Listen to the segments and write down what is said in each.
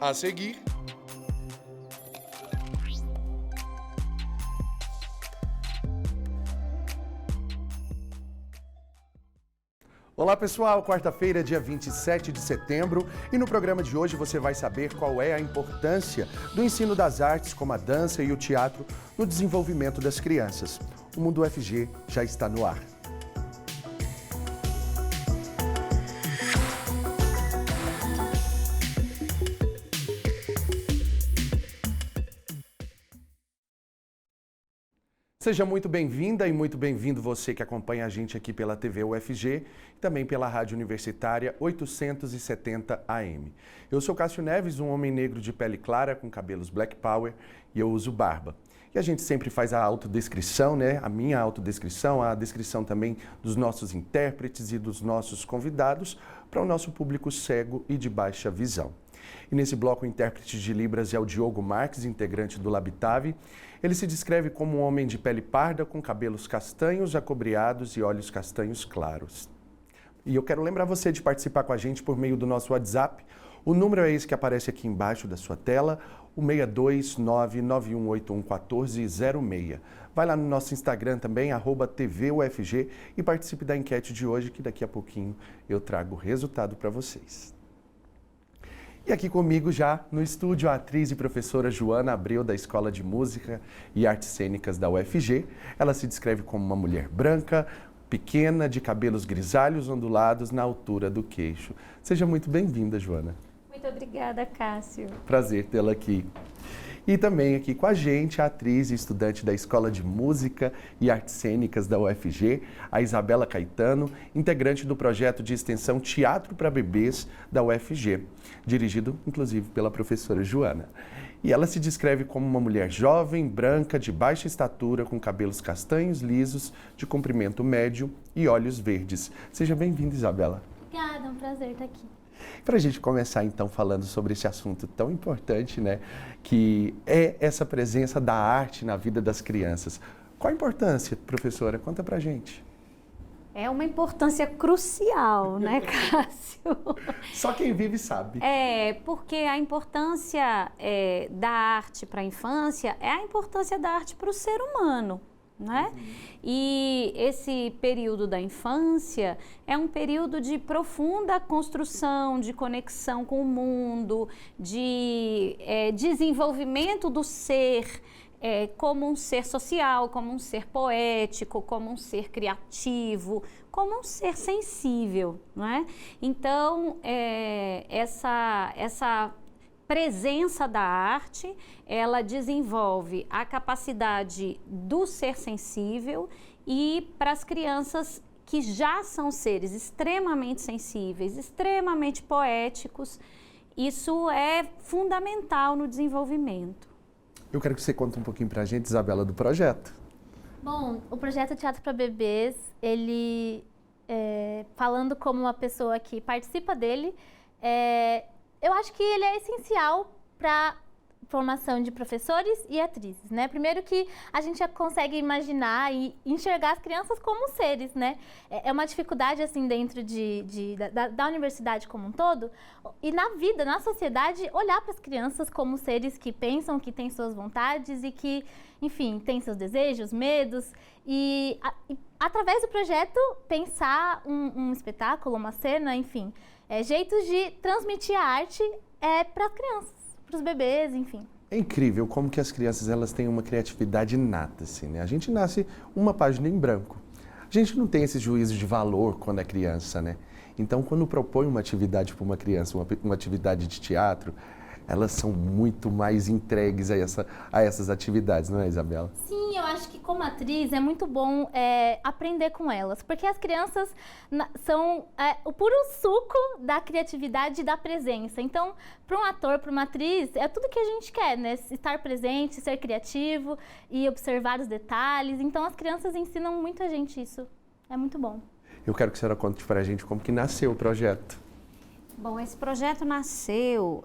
A seguir... Olá pessoal, quarta-feira, dia 27 de setembro, e no programa de hoje você vai saber qual é a importância do ensino das artes como a dança e o teatro no desenvolvimento das crianças. O Mundo UFG já está no ar. Seja muito bem-vinda e muito bem-vindo você que acompanha a gente aqui pela TV UFG e também pela Rádio Universitária 870 AM. Eu sou Cássio Neves, um homem negro de pele clara com cabelos Black Power e eu uso barba. E a gente sempre faz a autodescrição, né? A minha autodescrição, a descrição também dos nossos intérpretes e dos nossos convidados para o nosso público cego e de baixa visão. E nesse bloco, o intérprete de Libras é o Diogo Marques, integrante do Labitave. Ele se descreve como um homem de pele parda, com cabelos castanhos acobreados e olhos castanhos claros. E eu quero lembrar você de participar com a gente por meio do nosso WhatsApp. O número é esse que aparece aqui embaixo da sua tela, o 62991811406. Vai lá no nosso Instagram também, @TVUFG, e participe da enquete de hoje, que daqui a pouquinho eu trago o resultado para vocês. E aqui comigo já no estúdio a atriz e professora Joana Abreu, da Escola de Música e Artes Cênicas da UFG. Ela se descreve como uma mulher branca, pequena, de cabelos grisalhos ondulados na altura do queixo. Seja muito bem-vinda, Joana. Muito obrigada, Cássio. Prazer tê-la aqui. E também aqui com a gente a atriz e estudante da Escola de Música e Artes Cênicas da UFG, a Isabela Caetano, integrante do projeto de extensão Teatro para Bebês da UFG, dirigido inclusive pela professora Joana. E ela se descreve como uma mulher jovem, branca, de baixa estatura, com cabelos castanhos lisos, de comprimento médio e olhos verdes. Seja bem-vinda, Isabela. Obrigada, é um prazer estar aqui. Para a gente começar então falando sobre esse assunto tão importante, né, que é essa presença da arte na vida das crianças. Qual a importância, professora? Conta pra gente. É uma importância crucial, né, Cássio? Só quem vive sabe. Porque a importância da arte para a infância é a importância da arte para o ser humano, né? E esse período da infância é um período de profunda construção, de conexão com o mundo, de desenvolvimento do ser como um ser social, como um ser poético, como um ser criativo, como um ser sensível, né? Então, essa presença da arte, ela desenvolve a capacidade do ser sensível e para as crianças que já são seres extremamente sensíveis, extremamente poéticos, isso é fundamental no desenvolvimento. Eu quero que você conte um pouquinho pra gente, Isabela, do projeto. Bom, o projeto Teatro para Bebês, ele, falando como uma pessoa que participa dele, eu acho que ele é essencial para a formação de professores e atrizes, né? Primeiro que a gente já consegue imaginar e enxergar as crianças como seres, né? É uma dificuldade, assim, dentro da universidade como um todo, e na vida, na sociedade, olhar para as crianças como seres que pensam, que têm suas vontades e que, enfim, têm seus desejos, medos, e através do projeto pensar um espetáculo, uma cena, enfim, jeitos de transmitir a arte para as crianças, para os bebês, enfim. É incrível como que as crianças elas têm uma criatividade inata, assim, né? A gente nasce uma página em branco. A gente não tem esse juízo de valor quando é criança, né? Então, quando propõe uma atividade para uma criança, uma atividade de teatro, elas são muito mais entregues a essas atividades, não é, Isabela? Sim, eu acho que como atriz é muito bom aprender com elas, porque as crianças são o puro suco da criatividade e da presença. Então, para um ator, para uma atriz, é tudo que a gente quer, né? Estar presente, ser criativo e observar os detalhes. Então, as crianças ensinam muito a gente isso. É muito bom. Eu quero que a senhora conte para a gente como que nasceu o projeto. Bom, esse projeto nasceu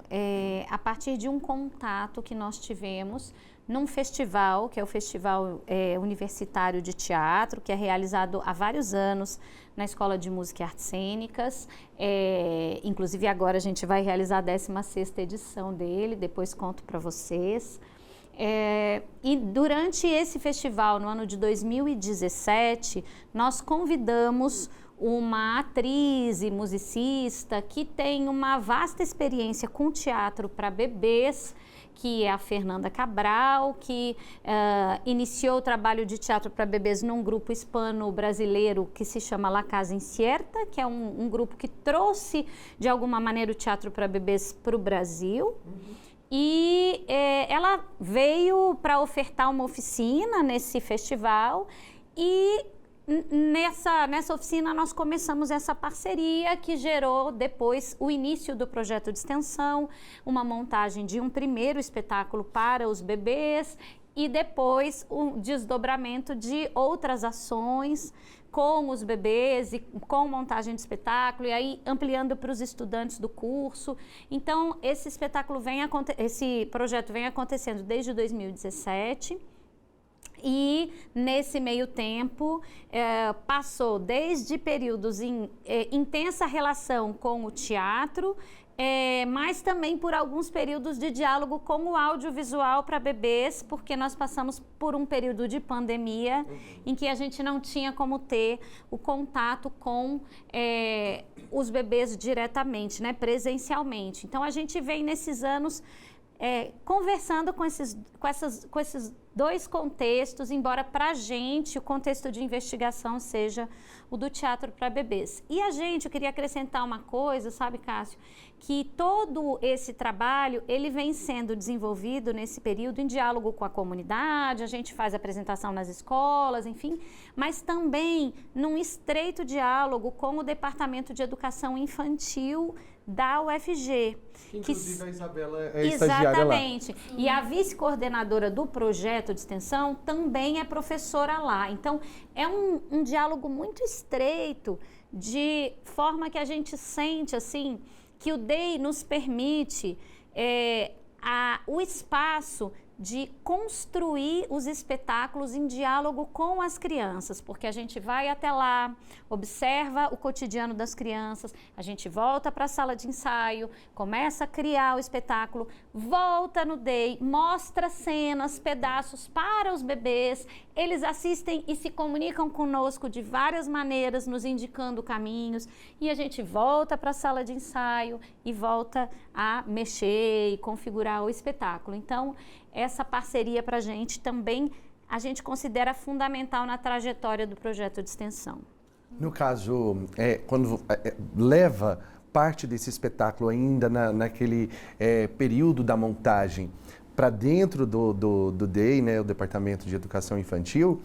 a partir de um contato que nós tivemos num festival, que é o Festival Universitário de Teatro, que é realizado há vários anos na Escola de Música e Artes Cênicas. Inclusive agora a gente vai realizar a 16ª edição dele, depois conto para vocês. E durante esse festival, no ano de 2017, nós convidamos uma atriz e musicista que tem uma vasta experiência com teatro para bebês, que é a Fernanda Cabral, que iniciou o trabalho de teatro para bebês num grupo hispano-brasileiro que se chama La Casa Incierta, que é um grupo que trouxe, de alguma maneira, o teatro para bebês para o Brasil. E ela veio para ofertar uma oficina nesse festival e nessa oficina nós começamos essa parceria que gerou depois o início do projeto de extensão, uma montagem de um primeiro espetáculo para os bebês e depois o desdobramento de outras ações com os bebês e com montagem de espetáculo e aí ampliando para os estudantes do curso. Então esse projeto vem acontecendo desde 2017. E, nesse meio tempo, passou desde períodos em intensa relação com o teatro, mas também por alguns períodos de diálogo com o audiovisual para bebês, porque nós passamos por um período de pandemia em que a gente não tinha como ter o contato com os bebês diretamente, né, presencialmente. Então, a gente vem nesses anos conversando com esses dois contextos, embora para a gente o contexto de investigação seja o do teatro para bebês. E eu queria acrescentar uma coisa, sabe, Cássio, que todo esse trabalho, ele vem sendo desenvolvido nesse período em diálogo com a comunidade, a gente faz apresentação nas escolas, enfim, mas também num estreito diálogo com o Departamento de Educação Infantil da UFG. Inclusive a Isabela é estagiária lá. Exatamente. E a vice-coordenadora do projeto de extensão também é professora lá. Então, é um diálogo muito estreito, de forma que a gente sente, assim, que o DEI nos permite o espaço de construir os espetáculos em diálogo com as crianças, porque a gente vai até lá, observa o cotidiano das crianças, a gente volta para a sala de ensaio, começa a criar o espetáculo, volta no DEI, mostra cenas, pedaços para os bebês, eles assistem e se comunicam conosco de várias maneiras, nos indicando caminhos, e a gente volta para a sala de ensaio e volta a mexer e configurar o espetáculo. Então, essa parceria para a gente também, a gente considera fundamental na trajetória do projeto de extensão. No caso, quando leva parte desse espetáculo ainda naquele período da montagem para dentro do DEI, né, o Departamento de Educação Infantil,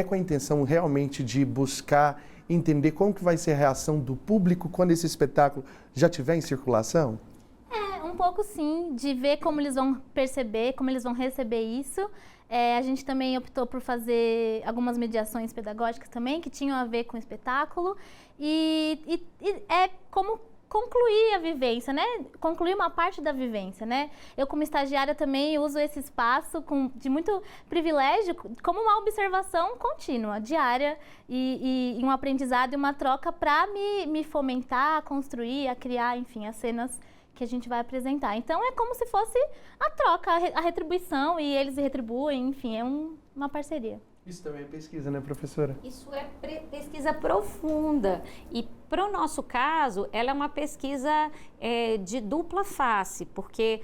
com a intenção realmente de buscar entender como que vai ser a reação do público quando esse espetáculo já estiver em circulação? Um pouco sim, de ver como eles vão perceber, como eles vão receber isso. A gente também optou por fazer algumas mediações pedagógicas também, que tinham a ver com o espetáculo. E é como concluir a vivência, né? Concluir uma parte da vivência, né? Eu, como estagiária, também uso esse espaço de muito privilégio como uma observação contínua, diária, e um aprendizado e uma troca para me fomentar, a construir, a criar, enfim, as cenas que a gente vai apresentar. Então, é como se fosse a troca, a retribuição, e eles retribuem, enfim, é uma parceria. Isso também é pesquisa, né, professora? Isso é pesquisa profunda. E, para o nosso caso, ela é uma pesquisa de dupla face, porque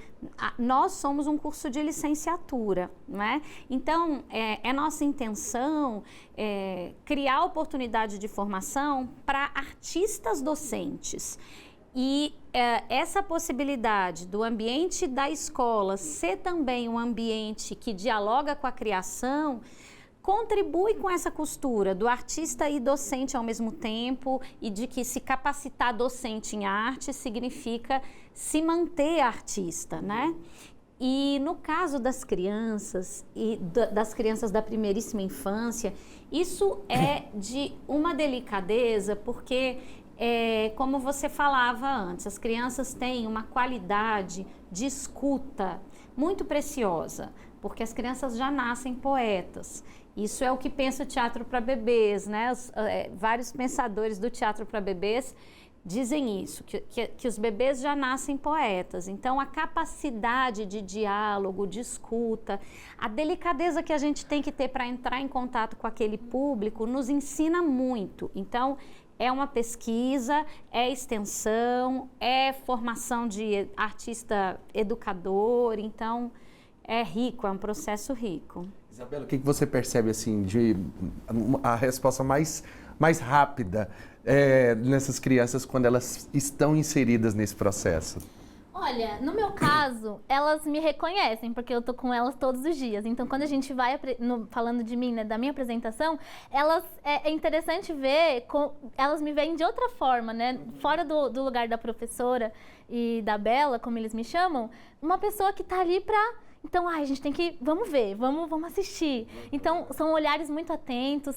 nós somos um curso de licenciatura, não é? Então, é nossa intenção criar oportunidade de formação para artistas docentes. E essa possibilidade do ambiente da escola ser também um ambiente que dialoga com a criação contribui com essa costura do artista e docente ao mesmo tempo, e de que se capacitar docente em arte significa se manter artista, né? E no caso das crianças e das crianças da primeiríssima infância, isso é de uma delicadeza, porque como você falava antes, as crianças têm uma qualidade de escuta muito preciosa, porque as crianças já nascem poetas. Isso é o que pensa o teatro para bebês, né? Vários pensadores do teatro para bebês dizem isso, que os bebês já nascem poetas. Então, a capacidade de diálogo, de escuta, a delicadeza que a gente tem que ter para entrar em contato com aquele público nos ensina muito. Então, é uma pesquisa, é extensão, é formação de artista educador, então é rico, é um processo rico. Isabela, o que você percebe assim de a resposta mais rápida nessas crianças quando elas estão inseridas nesse processo? Olha, no meu caso, elas me reconhecem, porque eu tô com elas todos os dias. Então, quando a gente vai, falando de mim, né, da minha apresentação, é interessante ver, elas me veem de outra forma, né? Fora do lugar da professora e da Bela, como eles me chamam, uma pessoa que tá ali pra... Então, a gente tem que, vamos ver, vamos assistir. Então, são olhares muito atentos,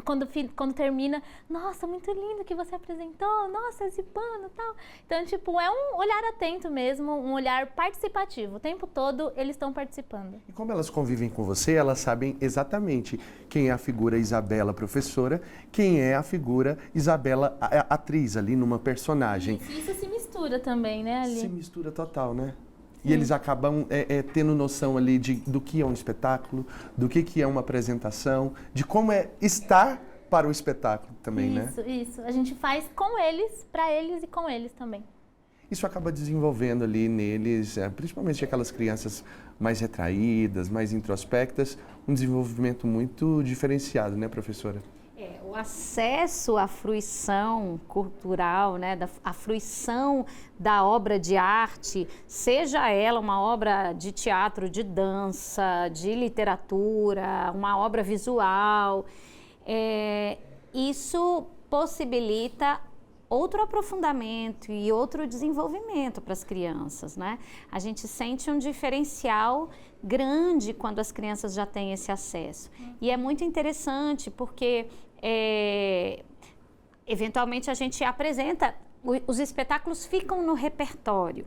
quando termina, nossa, muito lindo que você apresentou, nossa, esse pano e tal. Então, tipo, é um olhar atento mesmo, um olhar participativo. O tempo todo eles estão participando. E como elas convivem com você, elas sabem exatamente quem é a figura Isabela professora, quem é a figura Isabela atriz ali numa personagem. Isso se mistura também, né, ali? Se mistura total, né? E eles acabam tendo noção ali do que é um espetáculo, do que é uma apresentação, de como é estar para o espetáculo também, né? Isso. A gente faz com eles, para eles e com eles também. Isso acaba desenvolvendo ali neles, principalmente aquelas crianças mais retraídas, mais introspectas, um desenvolvimento muito diferenciado, né, professora? O acesso à fruição cultural, né, à fruição da obra de arte, seja ela uma obra de teatro, de dança, de literatura, uma obra visual, isso possibilita outro aprofundamento e outro desenvolvimento para as crianças, né? A gente sente um diferencial grande quando as crianças já têm esse acesso. E é muito interessante porque eventualmente a gente apresenta, os espetáculos ficam no repertório.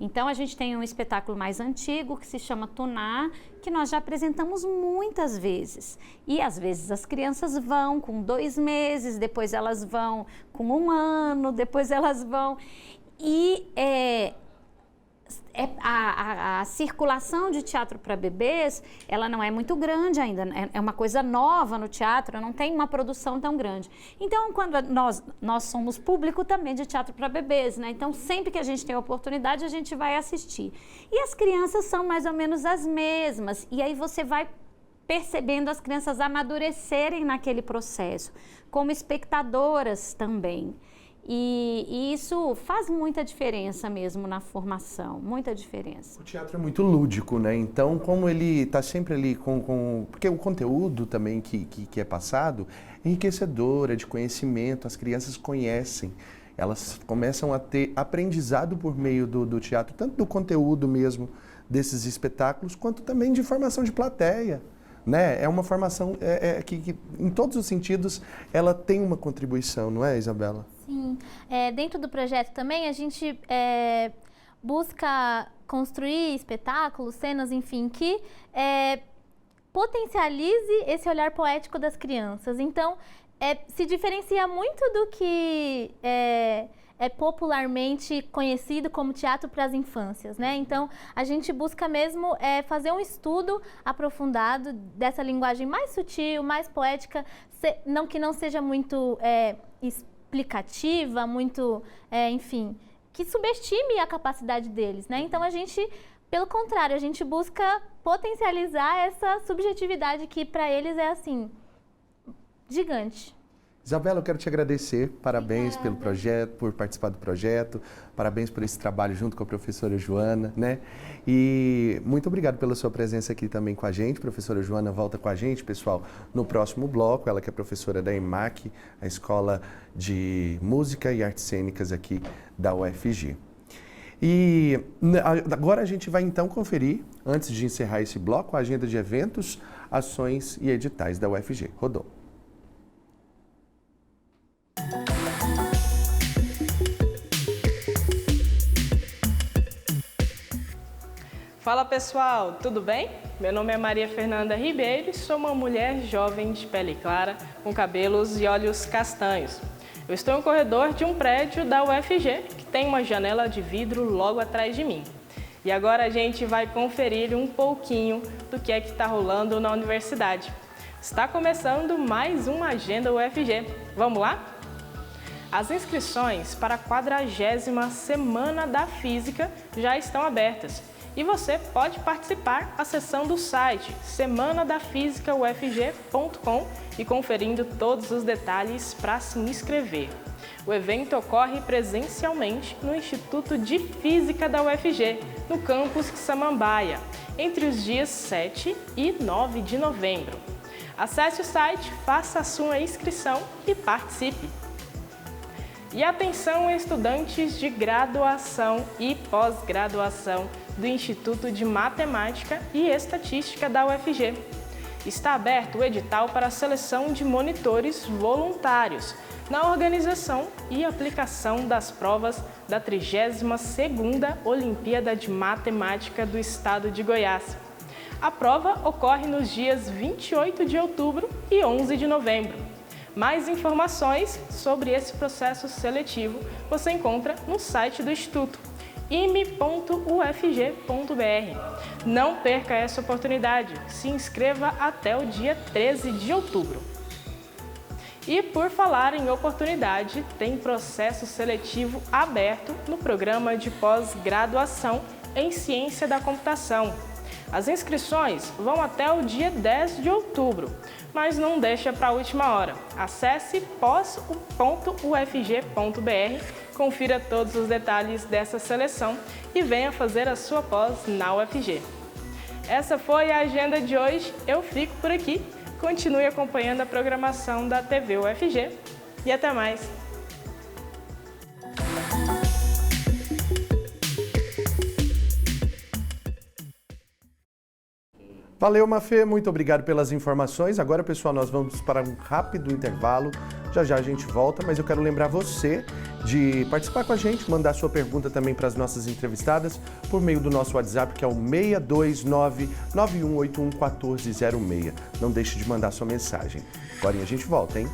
Então a gente tem um espetáculo mais antigo que se chama Tuná, que nós já apresentamos muitas vezes. E às vezes as crianças vão com 2 meses, depois elas vão com 1 ano, depois elas vão... E a circulação de teatro para bebês, ela não é muito grande ainda, é uma coisa nova no teatro, não tem uma produção tão grande. Então, quando nós somos público também de teatro para bebês, né? Então, sempre que a gente tem oportunidade, a gente vai assistir. E as crianças são mais ou menos as mesmas, e aí você vai percebendo as crianças amadurecerem naquele processo, como espectadoras também. E isso faz muita diferença mesmo na formação, muita diferença. O teatro é muito lúdico, né? Então, como ele está sempre ali porque o conteúdo também que é passado é enriquecedor, é de conhecimento, as crianças conhecem, elas começam a ter aprendizado por meio do teatro, tanto do conteúdo mesmo desses espetáculos, quanto também de formação de plateia. Né? É uma formação que, em todos os sentidos, ela tem uma contribuição, não é, Isabela? Sim. Dentro do projeto também, a gente busca construir espetáculos, cenas, enfim, que potencialize esse olhar poético das crianças. Então, se diferencia muito do que é popularmente conhecido como teatro para as infâncias, né? Então, a gente busca mesmo fazer um estudo aprofundado dessa linguagem mais sutil, mais poética, que não seja muito explicativa, muito, enfim, que subestime a capacidade deles, né? Então, pelo contrário, a gente busca potencializar essa subjetividade que para eles é, assim, gigante. Isabela, eu quero te agradecer, parabéns pelo projeto, por participar do projeto, parabéns por esse trabalho junto com a professora Joana, né? E muito obrigado pela sua presença aqui também com a gente. Professora Joana volta com a gente, pessoal, no próximo bloco, ela que é professora da EMAC, a Escola de Música e Artes Cênicas aqui da UFG. E agora a gente vai então conferir, antes de encerrar esse bloco, a agenda de eventos, ações e editais da UFG. Rodou. Fala pessoal, tudo bem? Meu nome é Maria Fernanda Ribeiro e sou uma mulher jovem de pele clara, com cabelos e olhos castanhos. Eu estou no corredor de um prédio da UFG, que tem uma janela de vidro logo atrás de mim. E agora a gente vai conferir um pouquinho do que é que está rolando na universidade. Está começando mais uma Agenda UFG. Vamos lá? As inscrições para a 40ª Semana da Física já estão abertas. E você pode participar acessando o site semanadafisicaufg.com e conferindo todos os detalhes para se inscrever. O evento ocorre presencialmente no Instituto de Física da UFG, no campus Samambaia, entre os dias 7 e 9 de novembro. Acesse o site, faça a sua inscrição e participe! E atenção, estudantes de graduação e pós-graduação do Instituto de Matemática e Estatística da UFG. Está aberto o edital para a seleção de monitores voluntários na organização e aplicação das provas da 32ª Olimpíada de Matemática do Estado de Goiás. A prova ocorre nos dias 28 de outubro e 11 de novembro. Mais informações sobre esse processo seletivo você encontra no site do Instituto, ime.ufg.br. Não perca essa oportunidade, se inscreva até o dia 13 de outubro. E por falar em oportunidade, tem processo seletivo aberto no programa de pós-graduação em Ciência da Computação. As inscrições vão até o dia 10 de outubro, mas não deixa para a última hora. Acesse pós.ufg.br, confira todos os detalhes dessa seleção e venha fazer a sua pós na UFG. Essa foi a agenda de hoje, eu fico por aqui. Continue acompanhando a programação da TV UFG e até mais! Valeu, Mafê, muito obrigado pelas informações. Agora, pessoal, nós vamos para um rápido intervalo. Já já a gente volta, mas eu quero lembrar você de participar com a gente, mandar sua pergunta também para as nossas entrevistadas por meio do nosso WhatsApp, que é o 629-9181-1406. Não deixe de mandar sua mensagem. Agora a gente volta, hein?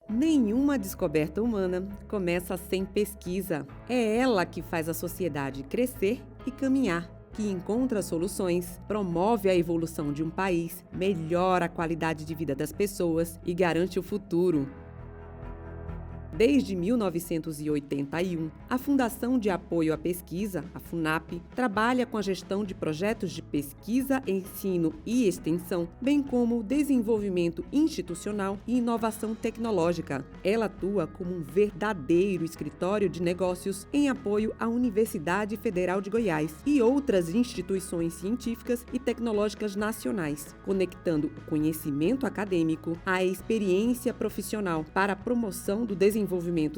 Nenhuma descoberta humana começa sem pesquisa. É ela que faz a sociedade crescer e caminhar, que encontra soluções, promove a evolução de um país, melhora a qualidade de vida das pessoas e garante o futuro. Desde 1981, a Fundação de Apoio à Pesquisa, a FUNAP, trabalha com a gestão de projetos de pesquisa, ensino e extensão, bem como o desenvolvimento institucional e inovação tecnológica. Ela atua como um verdadeiro escritório de negócios em apoio à Universidade Federal de Goiás e outras instituições científicas e tecnológicas nacionais, conectando o conhecimento acadêmico à experiência profissional para a promoção do desenvolvimento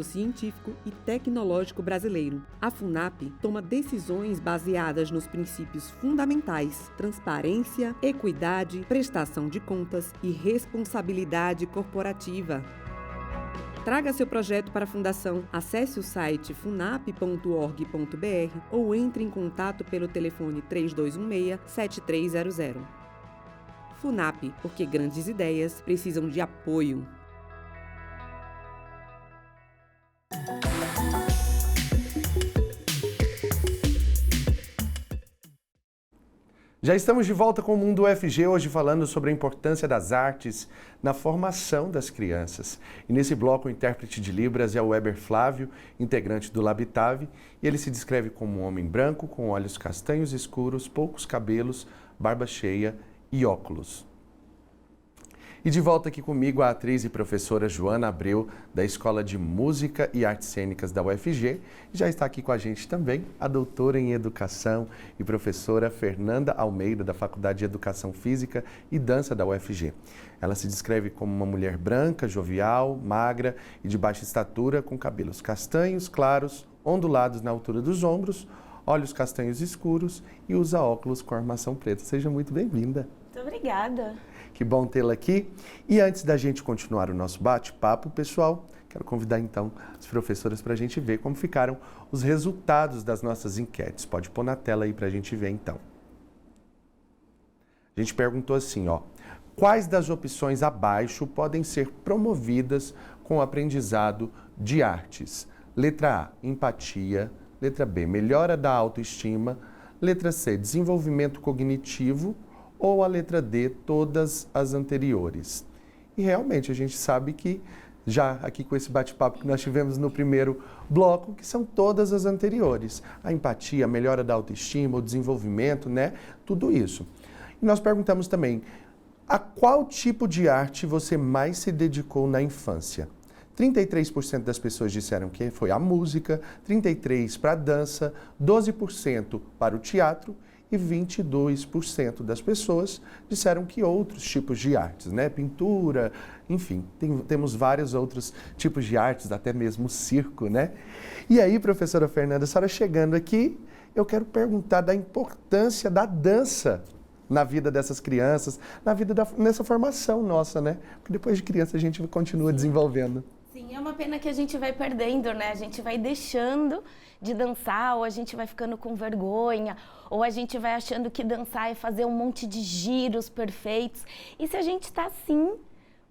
científico e tecnológico brasileiro. A FUNAP toma decisões baseadas nos princípios fundamentais: transparência, equidade, prestação de contas e responsabilidade corporativa. Traga seu projeto para a Fundação. Acesse o site funap.org.br ou entre em contato pelo telefone 3216-7300. FUNAP, porque grandes ideias precisam de apoio. Já estamos de volta com o Mundo UFG, hoje falando sobre a importância das artes na formação das crianças. E nesse bloco, o intérprete de Libras é o Weber Flávio, integrante do Labitave, e ele se descreve como um homem branco, com olhos castanhos escuros, poucos cabelos, barba cheia e óculos. E de volta aqui comigo a atriz e professora Joana Abreu, da Escola de Música e Artes Cênicas da UFG. E já está aqui com a gente também a doutora em Educação e professora Fernanda Almeida, da Faculdade de Educação Física e Dança da UFG. Ela se descreve como uma mulher branca, jovial, magra e de baixa estatura, com cabelos castanhos, claros, ondulados na altura dos ombros, olhos castanhos escuros e usa óculos com armação preta. Seja muito bem-vinda. Muito obrigada. Que bom tê-la aqui. E antes da gente continuar o nosso bate-papo, pessoal, quero convidar então as professoras para a gente ver como ficaram os resultados das nossas enquetes. Pode pôr na tela aí para a gente ver então. A gente perguntou assim, ó, quais das opções abaixo podem ser promovidas com o aprendizado de artes? Letra A, empatia. Letra B, melhora da autoestima. Letra C, desenvolvimento cognitivo. Ou a letra D, todas as anteriores. E realmente a gente sabe que, já aqui com esse bate-papo que nós tivemos no primeiro bloco, que são todas as anteriores. A empatia, a melhora da autoestima, o desenvolvimento, né? Tudo isso. E nós perguntamos também, a qual tipo de arte você mais se dedicou na infância? 33% das pessoas disseram que foi a música, 33% para a dança, 12% para o teatro e 22% das pessoas disseram que outros tipos de artes, né? Pintura, enfim, temos vários outros tipos de artes, até mesmo circo, né? E aí, professora Fernanda, a senhora chegando aqui, eu quero perguntar da importância da dança na vida dessas crianças, nessa formação nossa, né? Porque depois de criança a gente continua desenvolvendo. Sim, é uma pena que a gente vai perdendo, né? A gente vai deixando de dançar, ou a gente vai ficando com vergonha, ou a gente vai achando que dançar é fazer um monte de giros perfeitos. E se a gente está assim,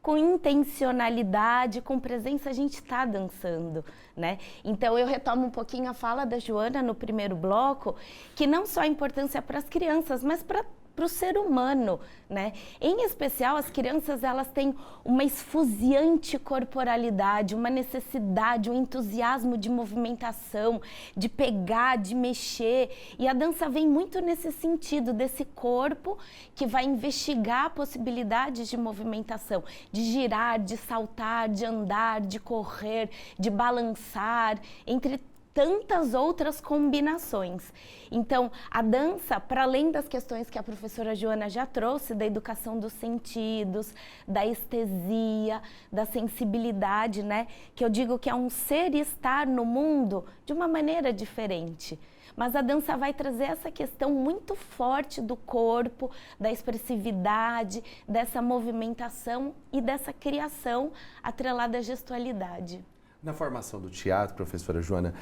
com intencionalidade, com presença, a gente está dançando, né? Então eu retomo um pouquinho a fala da Joana no primeiro bloco, que não só a importância para as crianças, mas para o ser humano, né? Em especial, as crianças, elas têm uma esfuziante corporalidade, uma necessidade, um entusiasmo de movimentação, de pegar, de mexer. E a dança vem muito nesse sentido, desse corpo que vai investigar possibilidades de movimentação, de girar, de saltar, de andar, de correr, de balançar, entre tantas outras combinações. Então, a dança, para além das questões que a professora Joana já trouxe, da educação dos sentidos, da estesia, da sensibilidade, né? Que eu digo que é um ser estar no mundo de uma maneira diferente. Mas a dança vai trazer essa questão muito forte do corpo, da expressividade, dessa movimentação e dessa criação atrelada à gestualidade. Na formação do teatro, professora Joana,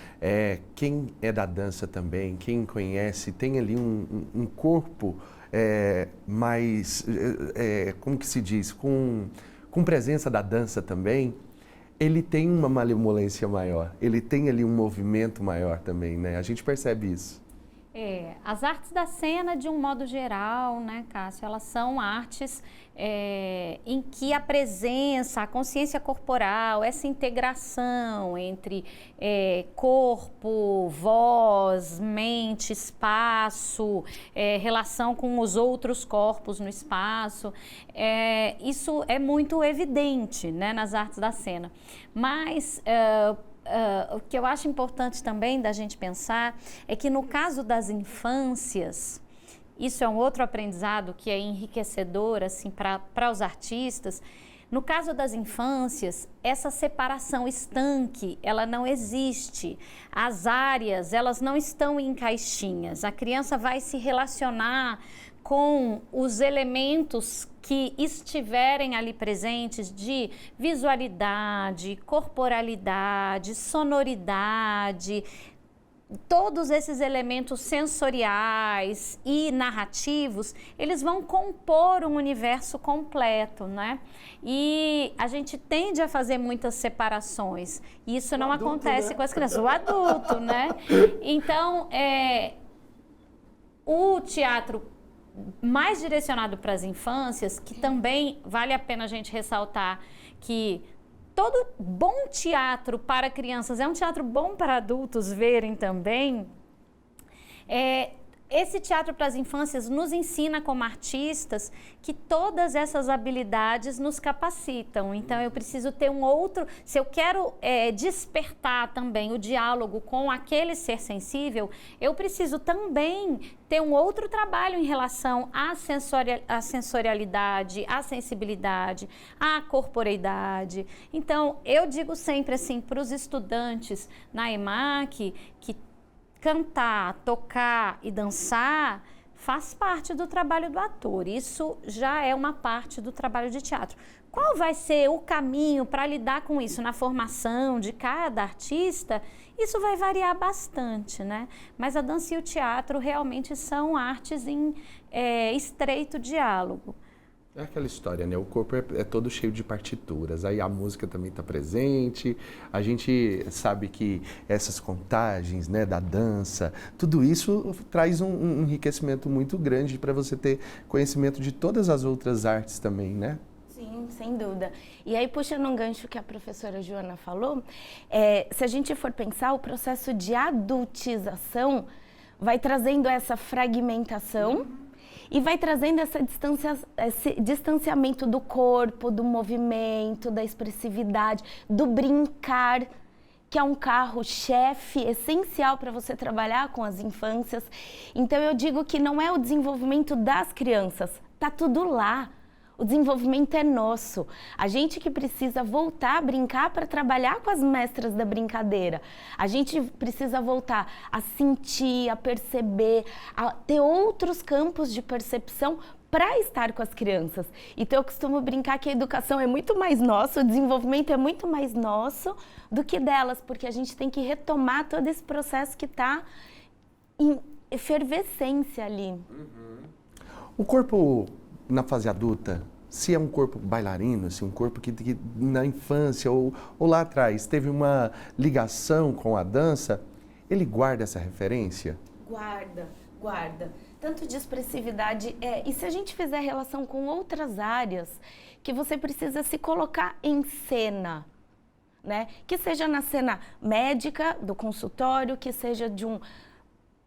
quem é da dança também, quem conhece, tem ali um corpo mais, como que se diz, com presença da dança também, ele tem uma malemolência maior, ele tem ali um movimento maior também, né? A gente percebe isso. As artes da cena, de um modo geral, né, Cássio, elas são artes em que a presença, a consciência corporal, essa integração entre corpo, voz, mente, espaço, relação com os outros corpos no espaço, isso é muito evidente, né, nas artes da cena. Mas o que eu acho importante também da gente pensar é que no caso das infâncias, isso é um outro aprendizado que é enriquecedor assim, para os artistas. No caso das infâncias, essa separação estanque, ela não existe. As áreas, elas não estão em caixinhas. A criança vai se relacionar com os elementos que estiverem ali presentes de visualidade, corporalidade, sonoridade, todos esses elementos sensoriais e narrativos, eles vão compor um universo completo, né? E a gente tende a fazer muitas separações. E isso não acontece, né, com as crianças. O adulto, né? Então, o teatro mais direcionado para as infâncias, que também vale a pena a gente ressaltar que todo bom teatro para crianças é um teatro bom para adultos verem também. Esse teatro para as infâncias nos ensina como artistas que todas essas habilidades nos capacitam. Então eu preciso ter um outro, se eu quero despertar também o diálogo com aquele ser sensível, eu preciso também ter um outro trabalho em relação à sensorialidade, à sensibilidade, à corporeidade. Então eu digo sempre assim para os estudantes na EMAC que cantar, tocar e dançar faz parte do trabalho do ator. Isso já é uma parte do trabalho de teatro. Qual vai ser o caminho para lidar com isso na formação de cada artista? Isso vai variar bastante, né? Mas a dança e o teatro realmente são artes em estreito diálogo. É aquela história, né? O corpo é todo cheio de partituras, aí a música também está presente, a gente sabe que essas contagens, né, da dança, tudo isso traz um enriquecimento muito grande para você ter conhecimento de todas as outras artes também, né? Sim, sem dúvida. E aí, puxando um gancho que a professora Joana falou, se a gente for pensar, o processo de adultização vai trazendo essa fragmentação e vai trazendo esse distanciamento do corpo, do movimento, da expressividade, do brincar, que é um carro-chefe essencial para você trabalhar com as infâncias. Então, eu digo que não é o desenvolvimento das crianças, tá tudo lá. O desenvolvimento é nosso. A gente que precisa voltar a brincar para trabalhar com as mestras da brincadeira. A gente precisa voltar a sentir, a perceber, a ter outros campos de percepção para estar com as crianças. Então, eu costumo brincar que a educação é muito mais nossa, o desenvolvimento é muito mais nosso do que delas, porque a gente tem que retomar todo esse processo que está em efervescência ali. O corpo na fase adulta, se é um corpo bailarino, se um corpo que na infância ou lá atrás teve uma ligação com a dança, ele guarda essa referência? Guarda. Tanto de expressividade, e se a gente fizer relação com outras áreas, que você precisa se colocar em cena, né? Que seja na cena médica, do consultório, que seja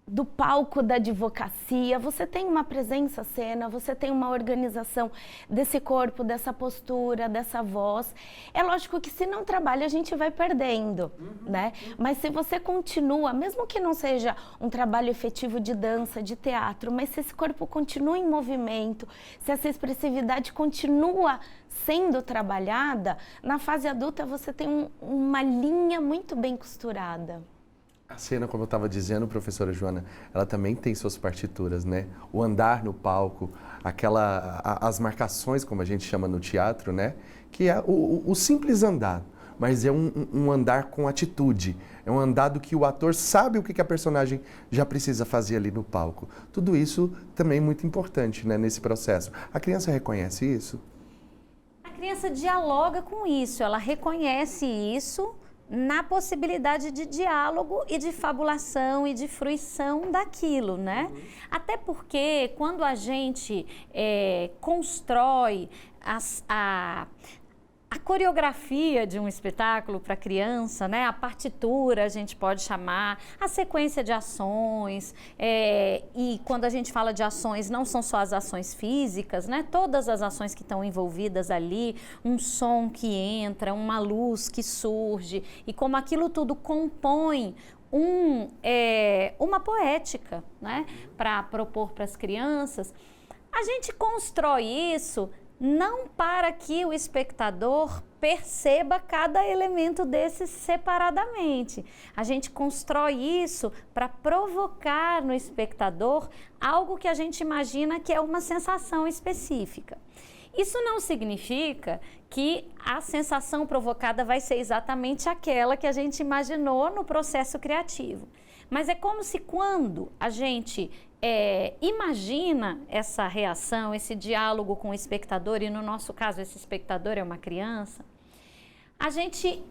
do palco da advocacia, você tem uma presença à cena, você tem uma organização desse corpo, dessa postura, dessa voz. É lógico que se não trabalha, a gente vai perdendo, né? Mas se você continua, mesmo que não seja um trabalho efetivo de dança, de teatro, mas se esse corpo continua em movimento, se essa expressividade continua sendo trabalhada, na fase adulta você tem uma linha muito bem costurada. A cena, como eu estava dizendo, professora Joana, ela também tem suas partituras, né? O andar no palco, as marcações, como a gente chama no teatro, né? Que é o simples andar, mas é um andar com atitude. É um andar do que o ator sabe o que a personagem já precisa fazer ali no palco. Tudo isso também é muito importante, né, nesse processo. A criança reconhece isso? A criança dialoga com isso, ela reconhece isso na possibilidade de diálogo e de fabulação e de fruição daquilo, né? Até porque quando a gente constrói a coreografia de um espetáculo para criança, né? A partitura, a gente pode chamar, a sequência de ações, e quando a gente fala de ações, não são só as ações físicas, né? Todas as ações que estão envolvidas ali, um som que entra, uma luz que surge, e como aquilo tudo compõe uma poética, né? Para propor para as crianças, a gente constrói isso não para que o espectador perceba cada elemento desses separadamente. A gente constrói isso para provocar no espectador algo que a gente imagina que é uma sensação específica. Isso não significa que a sensação provocada vai ser exatamente aquela que a gente imaginou no processo criativo. Mas é como se quando a gente imagina essa reação, esse diálogo com o espectador, e no nosso caso esse espectador é uma criança, a gente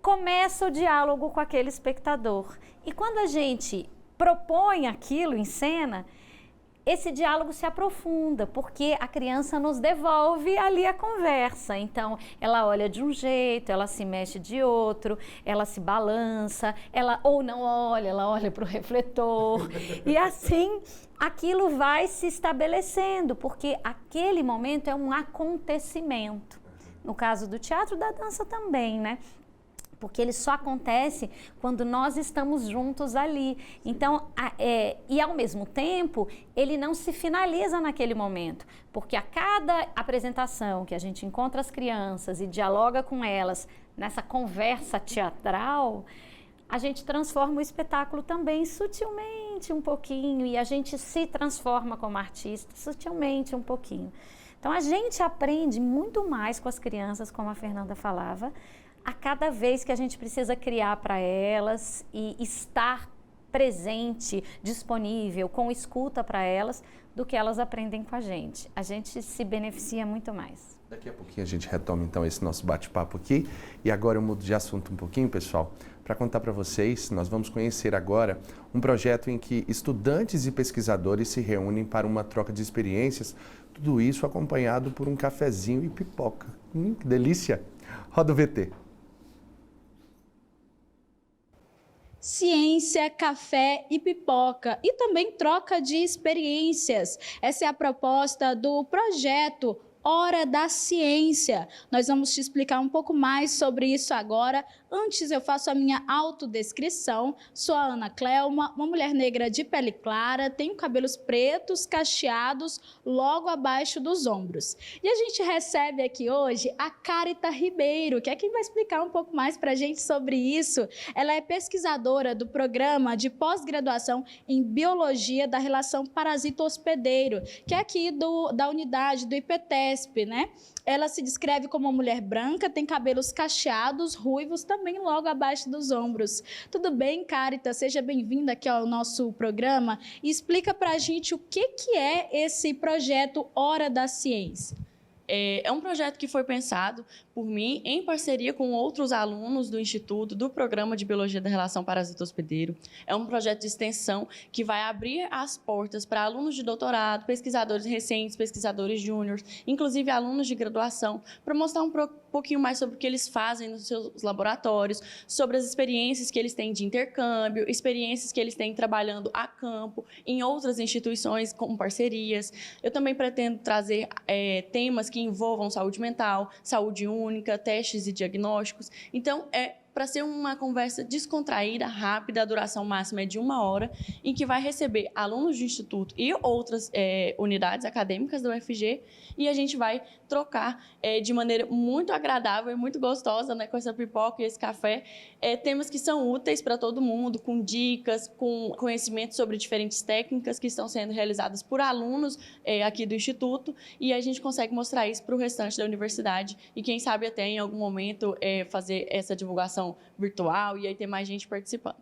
começa o diálogo com aquele espectador. E quando a gente propõe aquilo em cena, esse diálogo se aprofunda, porque a criança nos devolve ali a conversa. Então, ela olha de um jeito, ela se mexe de outro, ela se balança, ela ou não olha, ela olha para o refletor. E assim, aquilo vai se estabelecendo, porque aquele momento é um acontecimento. No caso do teatro, da dança também, né? Porque ele só acontece quando nós estamos juntos ali. Então, e ao mesmo tempo, ele não se finaliza naquele momento, porque a cada apresentação que a gente encontra as crianças e dialoga com elas nessa conversa teatral, a gente transforma o espetáculo também sutilmente um pouquinho e a gente se transforma como artista sutilmente um pouquinho. Então, a gente aprende muito mais com as crianças, como a Fernanda falava, a cada vez que a gente precisa criar para elas e estar presente, disponível, com escuta para elas, do que elas aprendem com a gente. A gente se beneficia muito mais. Daqui a pouquinho a gente retoma então esse nosso bate-papo aqui. E agora eu mudo de assunto um pouquinho, pessoal, para contar para vocês. Nós vamos conhecer agora um projeto em que estudantes e pesquisadores se reúnem para uma troca de experiências. Tudo isso acompanhado por um cafezinho e pipoca. Que delícia! Roda o VT. Ciência, café e pipoca e também troca de experiências. Essa é a proposta do projeto Hora da Ciência. Nós vamos te explicar um pouco mais sobre isso agora. Antes eu faço a minha autodescrição. Sou a Ana Clelma, uma mulher negra de pele clara, tenho cabelos pretos, cacheados, logo abaixo dos ombros. E a gente recebe aqui hoje a Carita Ribeiro, que é quem vai explicar um pouco mais para a gente sobre isso. Ela é pesquisadora do programa de pós-graduação em Biologia da Relação Parasito-Hospedeiro, que é aqui da unidade do IPTESP, né? Ela se descreve como uma mulher branca, tem cabelos cacheados, ruivos, também logo abaixo dos ombros. Tudo bem, Carita? Seja bem-vinda aqui ao nosso programa e explica para a gente o que é esse projeto Hora da Ciência. É um projeto que foi pensado por mim em parceria com outros alunos do Instituto, do Programa de Biologia da Relação Parasito-Hospedeiro. É um projeto de extensão que vai abrir as portas para alunos de doutorado, pesquisadores recentes, pesquisadores júniores, inclusive alunos de graduação, para mostrar um pouquinho mais sobre o que eles fazem nos seus laboratórios, sobre as experiências que eles têm de intercâmbio, experiências que eles têm trabalhando a campo, em outras instituições, com parcerias. Eu também pretendo trazer temas que envolvam saúde mental, saúde única, testes e diagnósticos. Então, para ser uma conversa descontraída, rápida, a duração máxima é de 1 hora, em que vai receber alunos do Instituto e outras unidades acadêmicas da UFG, e a gente vai trocar de maneira muito agradável e muito gostosa, né, com essa pipoca e esse café, temas que são úteis para todo mundo, com dicas, com conhecimento sobre diferentes técnicas que estão sendo realizadas por alunos aqui do Instituto, e a gente consegue mostrar isso para o restante da universidade, e quem sabe até em algum momento fazer essa divulgação virtual e aí ter mais gente participando.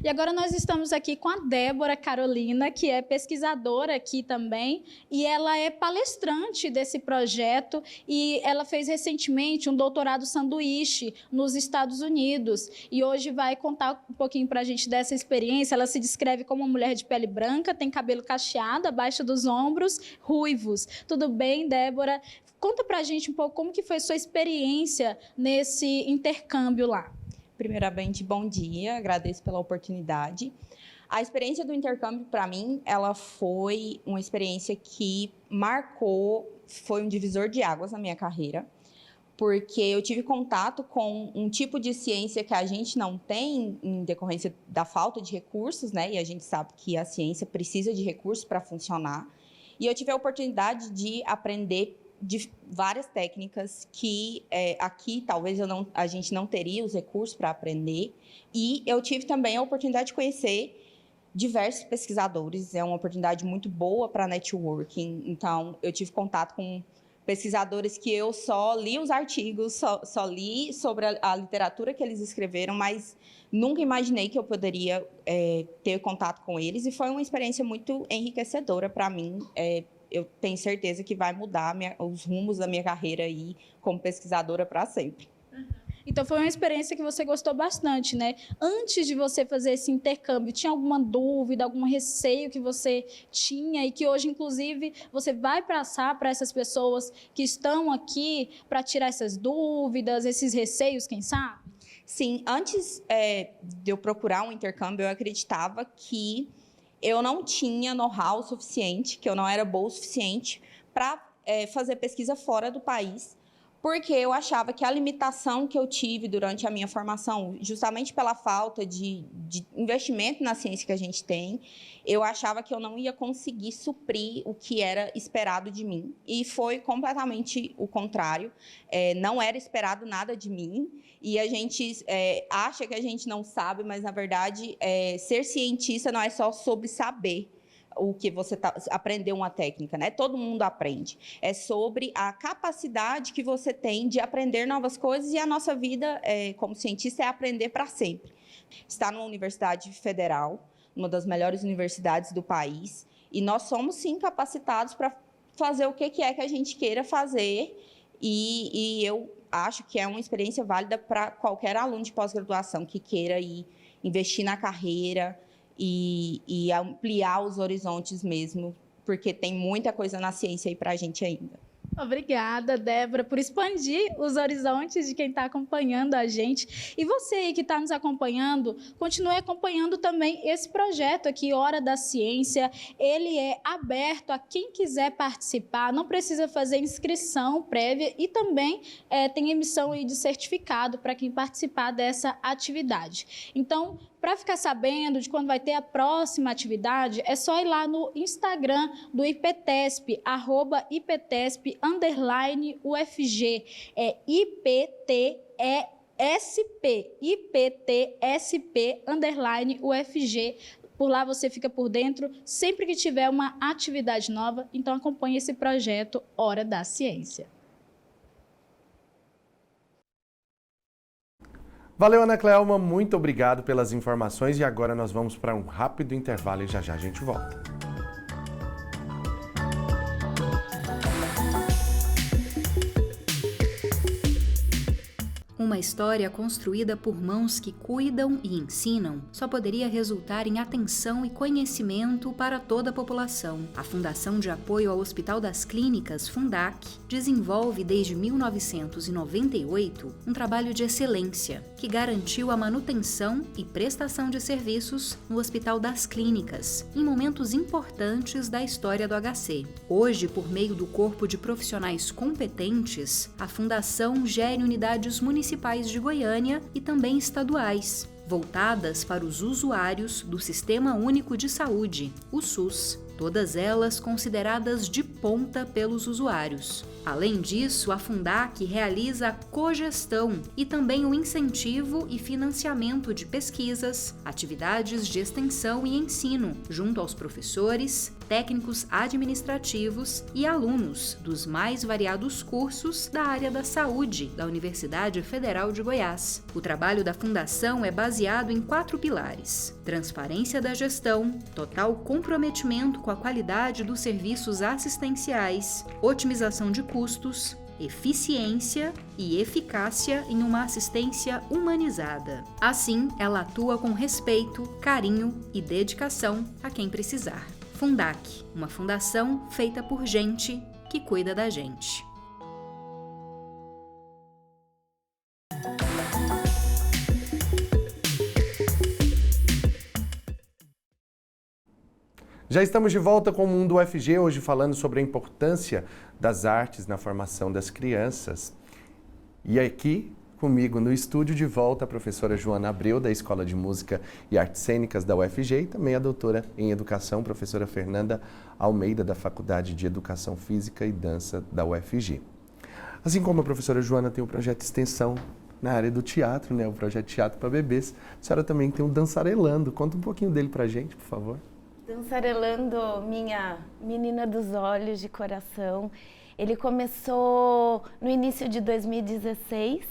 E agora nós estamos aqui com a Débora Carolina, que é pesquisadora aqui também, e ela é palestrante desse projeto, e ela fez recentemente um doutorado sanduíche nos Estados Unidos, e hoje vai contar um pouquinho para a gente dessa experiência. Ela se descreve como uma mulher de pele branca, tem cabelo cacheado, abaixo dos ombros, ruivos. Tudo bem, Débora? Conta para a gente um pouco como que foi sua experiência nesse intercâmbio lá. Primeiramente, bom dia, agradeço pela oportunidade. A experiência do intercâmbio, para mim, ela foi uma experiência que foi um divisor de águas na minha carreira, porque eu tive contato com um tipo de ciência que a gente não tem em decorrência da falta de recursos, né? E a gente sabe que a ciência precisa de recursos para funcionar. E eu tive a oportunidade de aprender de várias técnicas que aqui talvez a gente não teria os recursos para aprender, e eu tive também a oportunidade de conhecer diversos pesquisadores. É uma oportunidade muito boa para networking. Então eu tive contato com pesquisadores que eu só li os artigos, só li sobre a literatura que eles escreveram, mas nunca imaginei que eu poderia ter contato com eles, e foi uma experiência muito enriquecedora para mim. Eu tenho certeza que vai mudar os rumos da minha carreira aí como pesquisadora para sempre. Então, foi uma experiência que você gostou bastante, né? Antes de você fazer esse intercâmbio, tinha alguma dúvida, algum receio que você tinha e que hoje, inclusive, você vai passar para essas pessoas que estão aqui para tirar essas dúvidas, esses receios, quem sabe? Sim, antes de eu procurar um intercâmbio, eu acreditava que eu não tinha know-how suficiente, que eu não era boa o suficiente para fazer pesquisa fora do país, porque eu achava que a limitação que eu tive durante a minha formação, justamente pela falta de investimento na ciência que a gente tem, eu achava que eu não ia conseguir suprir o que era esperado de mim. E foi completamente o contrário. Não era esperado nada de mim. E a gente acha que a gente não sabe, mas, na verdade, ser cientista não é só sobre saber o que você aprendeu uma técnica, né? Todo mundo aprende. É sobre a capacidade que você tem de aprender novas coisas e a nossa vida como cientista é aprender para sempre. Está numa universidade federal, uma das melhores universidades do país, e nós somos, sim, capacitados para fazer o que é que a gente queira fazer, e eu acho que é uma experiência válida para qualquer aluno de pós-graduação que queira ir investir na carreira, e ampliar os horizontes mesmo, porque tem muita coisa na ciência aí para a gente ainda. Obrigada, Débora, por expandir os horizontes de quem está acompanhando a gente. E você aí que está nos acompanhando, continue acompanhando também esse projeto aqui, Hora da Ciência. Ele é aberto a quem quiser participar, não precisa fazer inscrição prévia e também tem emissão aí de certificado para quem participar dessa atividade. Então, para ficar sabendo de quando vai ter a próxima atividade, é só ir lá no Instagram do IPTESP, @IPTESP_UFG. É IPTSP_UFG. Por lá você fica por dentro sempre que tiver uma atividade nova. Então acompanhe esse projeto Hora da Ciência. Valeu, Ana Cleelma, muito obrigado pelas informações e agora nós vamos para um rápido intervalo e já já a gente volta. Uma história construída por mãos que cuidam e ensinam só poderia resultar em atenção e conhecimento para toda a população. A Fundação de Apoio ao Hospital das Clínicas, Fundac, desenvolve desde 1998 um trabalho de excelência que garantiu a manutenção e prestação de serviços no Hospital das Clínicas em momentos importantes da história do HC. Hoje, por meio do corpo de profissionais competentes, a Fundação gere unidades municipais de Goiânia e também estaduais, voltadas para os usuários do Sistema Único de Saúde, o SUS, todas elas consideradas de ponta pelos usuários. Além disso, a Fundac realiza a cogestão e também o incentivo e financiamento de pesquisas, atividades de extensão e ensino, junto aos professores, técnicos administrativos e alunos dos mais variados cursos da área da saúde da Universidade Federal de Goiás. O trabalho da Fundação é baseado em 4 pilares: transparência da gestão, total comprometimento com a qualidade dos serviços assistenciais, otimização de custos, eficiência e eficácia em uma assistência humanizada. Assim, ela atua com respeito, carinho e dedicação a quem precisar. Fundac, uma fundação feita por gente que cuida da gente. Já estamos de volta com o Mundo UFG, hoje falando sobre a importância das artes na formação das crianças. E aqui comigo no estúdio de volta a professora Joana Abreu, da Escola de Música e Artes Cênicas da UFG, e também a doutora em Educação, professora Fernanda Almeida, da Faculdade de Educação Física e Dança da UFG. Assim como a professora Joana tem o projeto de extensão na área do teatro, né, o projeto Teatro para Bebês, a senhora também tem o Dançarelando. Conta um pouquinho dele pra gente, por favor. Dançarelando, minha menina dos olhos de coração, ele começou no início de 2016,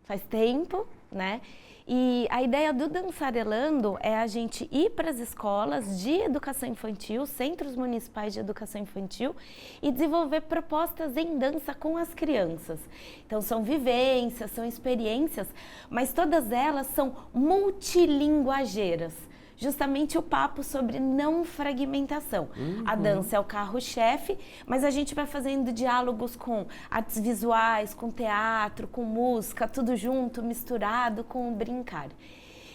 faz tempo, né? E a ideia do Dançarelando é a gente ir para as escolas de educação infantil, centros municipais de educação infantil, e desenvolver propostas em dança com as crianças. Então são vivências, são experiências, mas todas elas são multilinguageiras. Justamente o papo sobre não fragmentação. A dança é o carro-chefe, mas a gente vai fazendo diálogos com artes visuais, com teatro, com música, tudo junto, misturado com o brincar.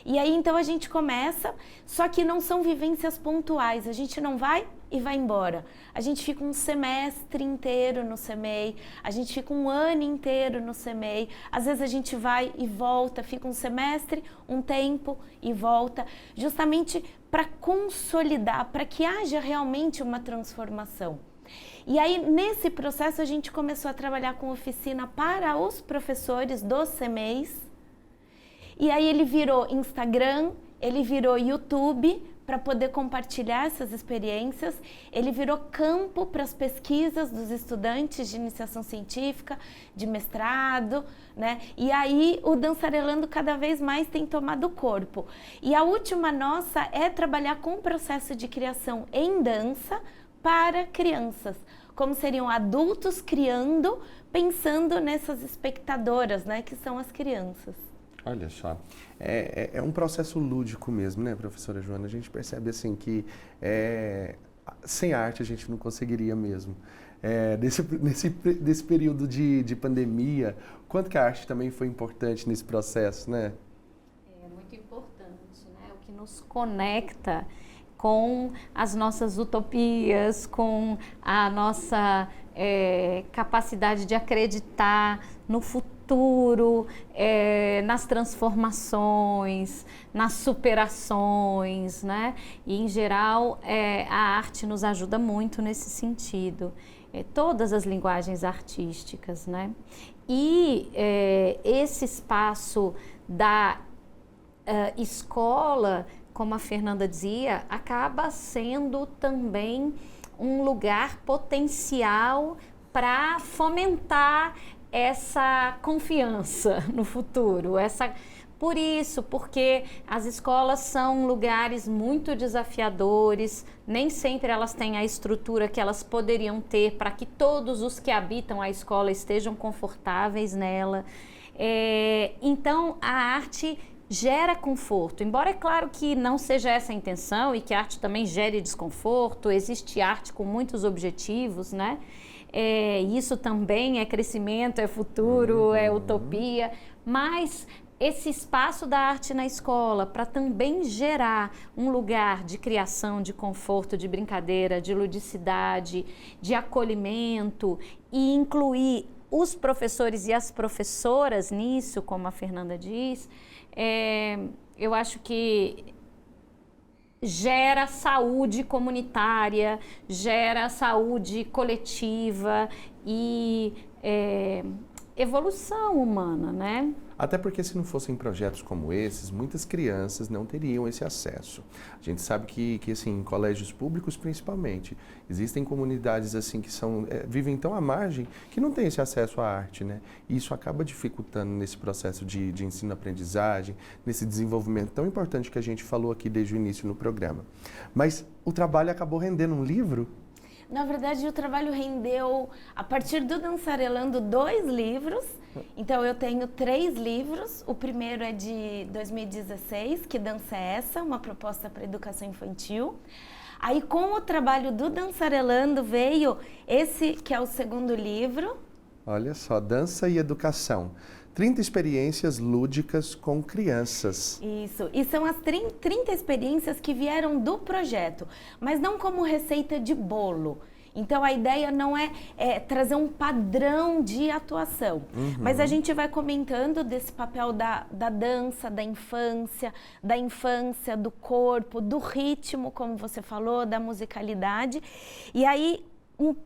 E aí então a gente começa, só que não são vivências pontuais, a gente não vai e vai embora. A gente fica um semestre inteiro no CEMEI, a gente fica um ano inteiro no CEMEI, às vezes a gente vai e volta, fica um semestre, um tempo e volta, justamente para consolidar, para que haja realmente uma transformação. E aí, nesse processo, a gente começou a trabalhar com oficina para os professores dos CEMEIs, e aí ele virou Instagram, ele virou YouTube, para poder compartilhar essas experiências, ele virou campo para as pesquisas dos estudantes de iniciação científica, de mestrado, né? E aí o Dançarelando cada vez mais tem tomado corpo. E a última nossa é trabalhar com o processo de criação em dança para crianças, como seriam adultos criando, pensando nessas espectadoras, né, que são as crianças. Olha só, é um processo lúdico mesmo, né, professora Joana? A gente percebe assim que sem arte a gente não conseguiria mesmo. Nesse período de pandemia, quanto que a arte também foi importante nesse processo, né? É muito importante, né? O que nos conecta com as nossas utopias, com a nossa capacidade de acreditar no futuro, nas transformações, nas superações, né? E, em geral, a arte nos ajuda muito nesse sentido. Todas as linguagens artísticas, né? E esse espaço da escola, como a Fernanda dizia, acaba sendo também um lugar potencial para fomentar essa confiança no futuro, por isso, porque as escolas são lugares muito desafiadores, nem sempre elas têm a estrutura que elas poderiam ter para que todos os que habitam a escola estejam confortáveis nela. Então, a arte gera conforto, embora é claro que não seja essa a intenção e que a arte também gere desconforto, existe arte com muitos objetivos, né? Isso também é crescimento, é futuro, é utopia, mas esse espaço da arte na escola para também gerar um lugar de criação, de conforto, de brincadeira, de ludicidade, de acolhimento e incluir os professores e as professoras nisso, como a Fernanda diz, eu acho que gera saúde comunitária, gera saúde coletiva e evolução humana, né? Até porque se não fossem projetos como esses, muitas crianças não teriam esse acesso. A gente sabe que assim, em colégios públicos principalmente, existem comunidades assim que vivem tão à margem que não têm esse acesso à arte, né? E isso acaba dificultando nesse processo de ensino-aprendizagem, nesse desenvolvimento tão importante que a gente falou aqui desde o início no programa. Mas o trabalho acabou rendendo um livro? Na verdade, o trabalho rendeu, a partir do Dançarelando, 2 livros. Então, eu tenho 3 livros. O primeiro é de 2016, Que Dança é Essa? Uma proposta para a educação infantil. Aí, com o trabalho do Dançarelando, veio esse que é o segundo livro. Olha só, Dança e Educação. 30 experiências lúdicas com crianças. Isso, e são as 30 experiências que vieram do projeto, mas não como receita de bolo. Então, a ideia não é trazer um padrão de atuação, mas a gente vai comentando desse papel da dança, da infância, do corpo, do ritmo, como você falou, da musicalidade. E aí,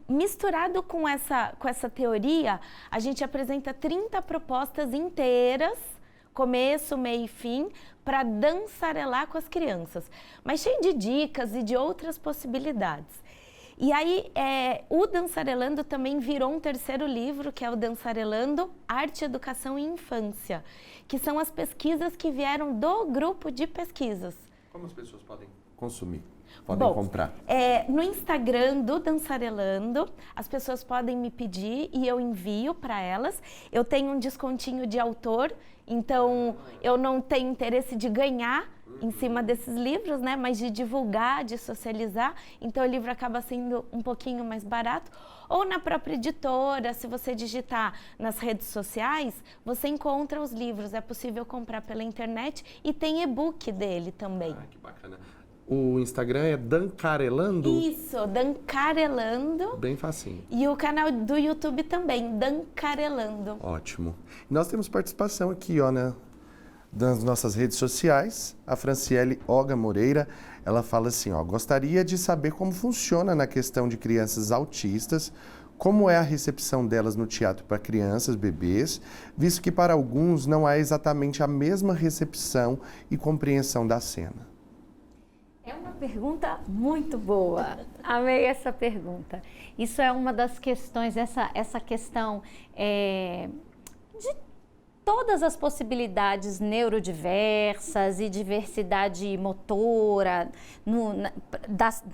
misturado com essa teoria, a gente apresenta 30 propostas inteiras, começo, meio e fim, para dançarelar com as crianças, mas cheio de dicas e de outras possibilidades. E aí, o Dançarelando também virou um terceiro livro, que é o Dançarelando, Arte, Educação e Infância, que são as pesquisas que vieram do grupo de pesquisas. Como as pessoas podem consumir? podem comprar? No Instagram do Dançarelando, as pessoas podem me pedir e eu envio para elas. Eu tenho um descontinho de autor, então eu não tenho interesse de ganhar em cima desses livros, né? Mas de divulgar, de socializar. Então o livro acaba sendo um pouquinho mais barato. Ou na própria editora, se você digitar nas redes sociais, você encontra os livros. É possível comprar pela internet e tem e-book dele também. Ah, que bacana. O Instagram é Dancarelando? Isso, Dancarelando. Bem facinho. E o canal do YouTube também, Dancarelando. Ótimo. Nós temos participação aqui, ó, né, das nossas redes sociais. A Franciele Oga Moreira, ela fala assim, ó, gostaria de saber como funciona na questão de crianças autistas, como é a recepção delas no teatro para crianças, bebês, visto que para alguns não há exatamente a mesma recepção e compreensão da cena. É uma pergunta muito boa. Amei essa pergunta. Isso é uma das questões, essa questão de todas as possibilidades neurodiversas e diversidade motora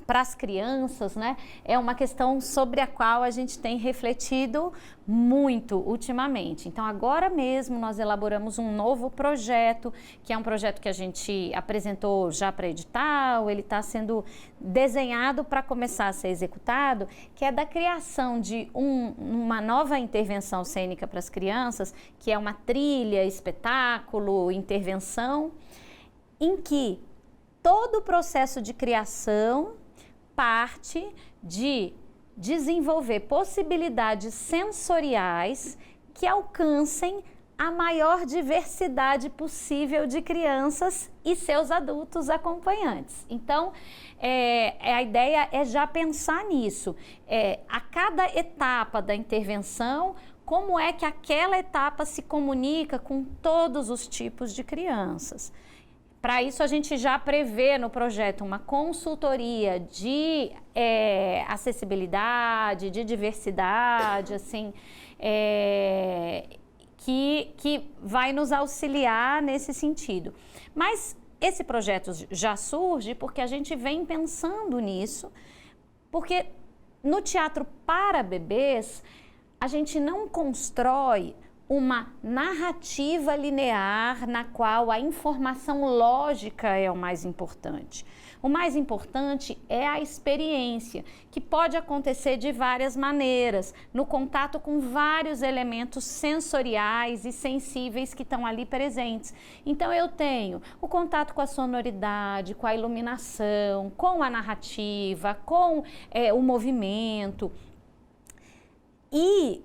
para as crianças, né? É uma questão sobre a qual a gente tem refletido muito ultimamente. Então, agora mesmo nós elaboramos um novo projeto, que é um projeto que a gente apresentou já para edital, ele está sendo desenhado para começar a ser executado, que é da criação de uma nova intervenção cênica para as crianças, que é uma trilha, espetáculo, intervenção, em que todo o processo de criação parte de desenvolver possibilidades sensoriais que alcancem a maior diversidade possível de crianças e seus adultos acompanhantes. Então, a ideia é já pensar nisso. A cada etapa da intervenção, como é que aquela etapa se comunica com todos os tipos de crianças. Para isso, a gente já prevê no projeto uma consultoria de acessibilidade, de diversidade, assim, que vai nos auxiliar nesse sentido. Mas esse projeto já surge porque a gente vem pensando nisso, porque no teatro para bebês, a gente não constrói uma narrativa linear na qual a informação lógica é o mais importante. O mais importante é a experiência, que pode acontecer de várias maneiras, no contato com vários elementos sensoriais e sensíveis que estão ali presentes. Então eu tenho o contato com a sonoridade, com a iluminação, com a narrativa, com o movimento. E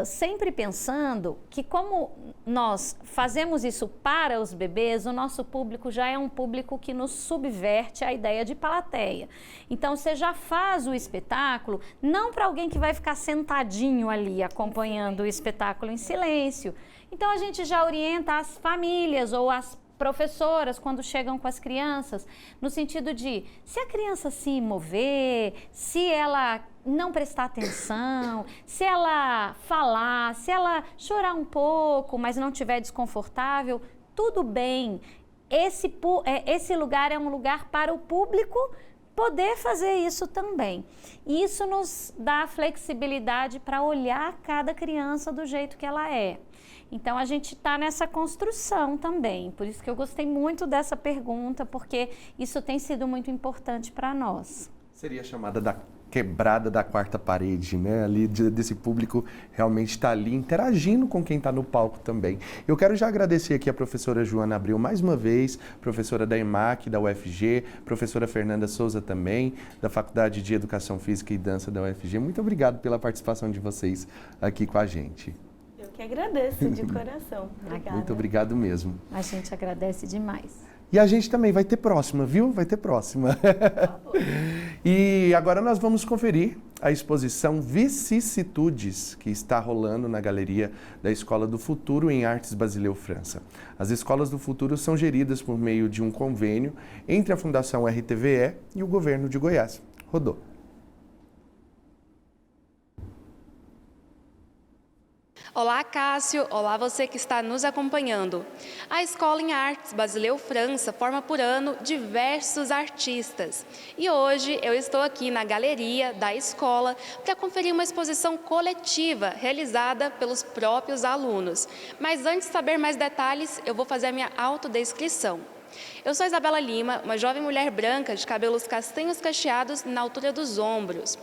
sempre pensando que como nós fazemos isso para os bebês, o nosso público já é um público que nos subverte a ideia de plateia. Então você já faz o espetáculo não para alguém que vai ficar sentadinho ali acompanhando o espetáculo em silêncio. Então a gente já orienta as famílias ou as professoras quando chegam com as crianças, no sentido de, se a criança se mover, se ela não prestar atenção, se ela falar, se ela chorar um pouco, mas não estiver desconfortável, tudo bem. Esse lugar é um lugar para o público poder fazer isso também. E isso nos dá flexibilidade para olhar cada criança do jeito que ela é. Então, a gente está nessa construção também. Por isso que eu gostei muito dessa pergunta, porque isso tem sido muito importante para nós. Seria chamada da quebrada da quarta parede, né? Ali desse público realmente está ali interagindo com quem está no palco também. Eu quero já agradecer aqui a professora Joana Abreu mais uma vez, professora da EMAC, da UFG, professora Fernanda Souza também, da Faculdade de Educação Física e Dança da UFG. Muito obrigado pela participação de vocês aqui com a gente. Eu que agradeço de coração. Obrigada. Muito obrigado mesmo. A gente agradece demais. E a gente também vai ter próxima, viu? Vai ter próxima. E agora nós vamos conferir a exposição Vicissitudes, que está rolando na Galeria da Escola do Futuro em Artes Basileu França. As Escolas do Futuro são geridas por meio de um convênio entre a Fundação RTVE e o Governo de Goiás. Rodou. Olá, Cássio! Olá, você que está nos acompanhando. A Escola em Artes Basileu França forma por ano diversos artistas. E hoje eu estou aqui na galeria da escola para conferir uma exposição coletiva realizada pelos próprios alunos. Mas antes de saber mais detalhes, eu vou fazer a minha autodescrição. Eu sou Isabela Lima, uma jovem mulher branca de cabelos castanhos cacheados na altura dos ombros.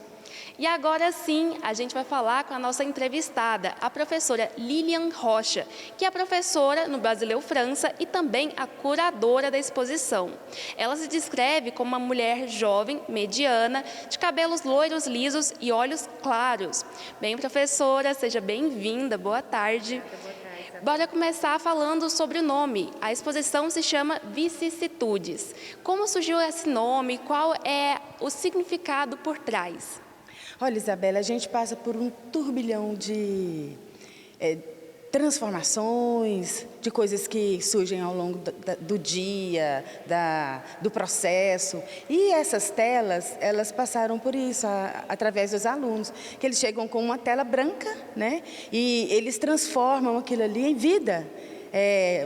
E agora sim, a gente vai falar com a nossa entrevistada, a professora Lilian Rocha, que é professora no Basileu França e também a curadora da exposição. Ela se descreve como uma mulher jovem, mediana, de cabelos loiros lisos e olhos claros. Bem, professora, seja bem-vinda, boa tarde. Bora começar falando sobre o nome. A exposição se chama Vicissitudes. Como surgiu esse nome? Qual é o significado por trás? Olha, Isabela, a gente passa por um turbilhão de transformações, de coisas que surgem ao longo do dia, do processo. E essas telas, elas passaram por isso, através dos alunos, que eles chegam com uma tela branca, né? E eles transformam aquilo ali em vida.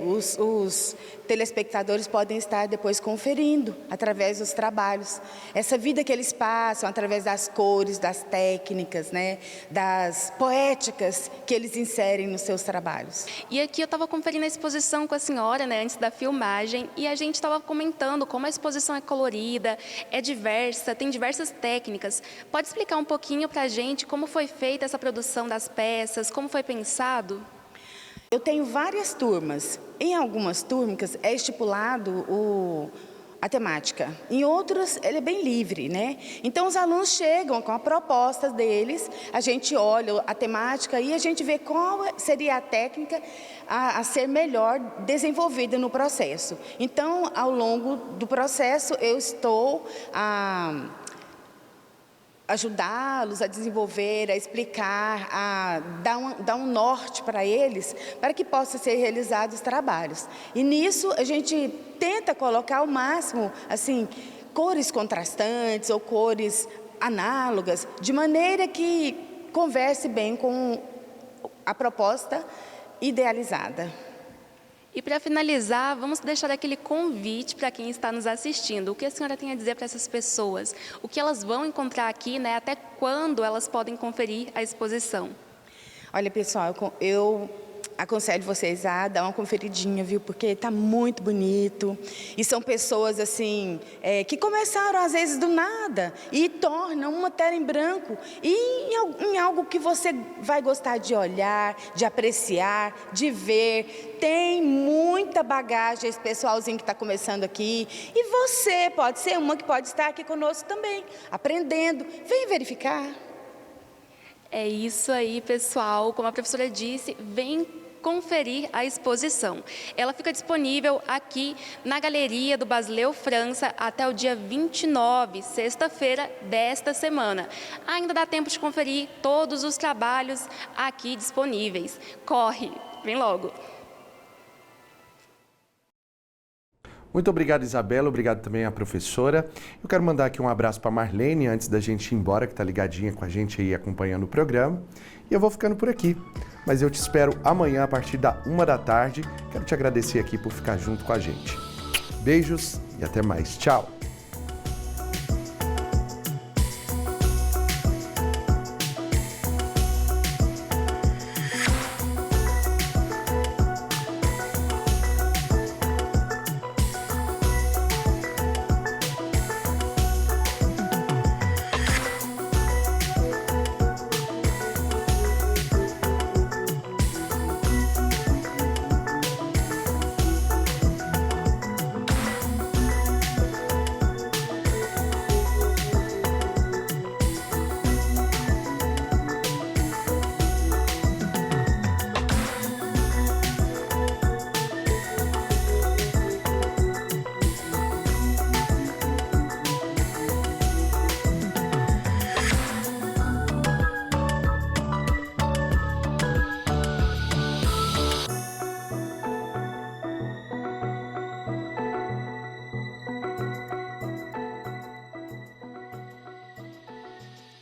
Os telespectadores podem estar depois conferindo através dos trabalhos essa vida que eles passam através das cores, das técnicas, né, das poéticas que eles inserem nos seus trabalhos. E aqui eu estava conferindo a exposição com a senhora, né, antes da filmagem, e a gente estava comentando como a exposição é colorida, é diversa, tem diversas técnicas. Pode explicar um pouquinho para a gente como foi feita essa produção das peças, como foi pensado? Eu tenho várias turmas. Em algumas turmas é estipulado a temática. Em outras, ele é bem livre, né? Então, os alunos chegam com a proposta deles, a gente olha a temática e a gente vê qual seria a técnica a ser melhor desenvolvida no processo. Então, ao longo do processo, eu estou ajudá-los a desenvolver, a explicar, a dar um norte para eles, para que possam ser realizados os trabalhos. E nisso a gente tenta colocar ao máximo, assim, cores contrastantes ou cores análogas, de maneira que converse bem com a proposta idealizada. E para finalizar, vamos deixar aquele convite para quem está nos assistindo. O que a senhora tem a dizer para essas pessoas? O que elas vão encontrar aqui, né? Até quando elas podem conferir a exposição? Olha, pessoal, eu aconselho vocês a dar uma conferidinha, viu? Porque está muito bonito. E são pessoas, assim, que começaram, às vezes, do nada e tornam uma tela em branco em algo que você vai gostar de olhar, de apreciar, de ver. Tem muita bagagem esse pessoalzinho que está começando aqui. E você pode ser uma que pode estar aqui conosco também, aprendendo. Vem verificar. É isso aí, pessoal. Como a professora disse, vem conferir a exposição. Ela fica disponível aqui na Galeria do Basileu França até o dia 29, sexta-feira desta semana. Ainda dá tempo de conferir todos os trabalhos aqui disponíveis. Corre, vem logo! Muito obrigado, Isabela. Obrigado também à professora. Eu quero mandar aqui um abraço para a Marlene, antes da gente ir embora, que está ligadinha com a gente aí, acompanhando o programa. E eu vou ficando por aqui. Mas eu te espero amanhã, a partir da 1 da tarde. Quero te agradecer aqui por ficar junto com a gente. Beijos e até mais. Tchau!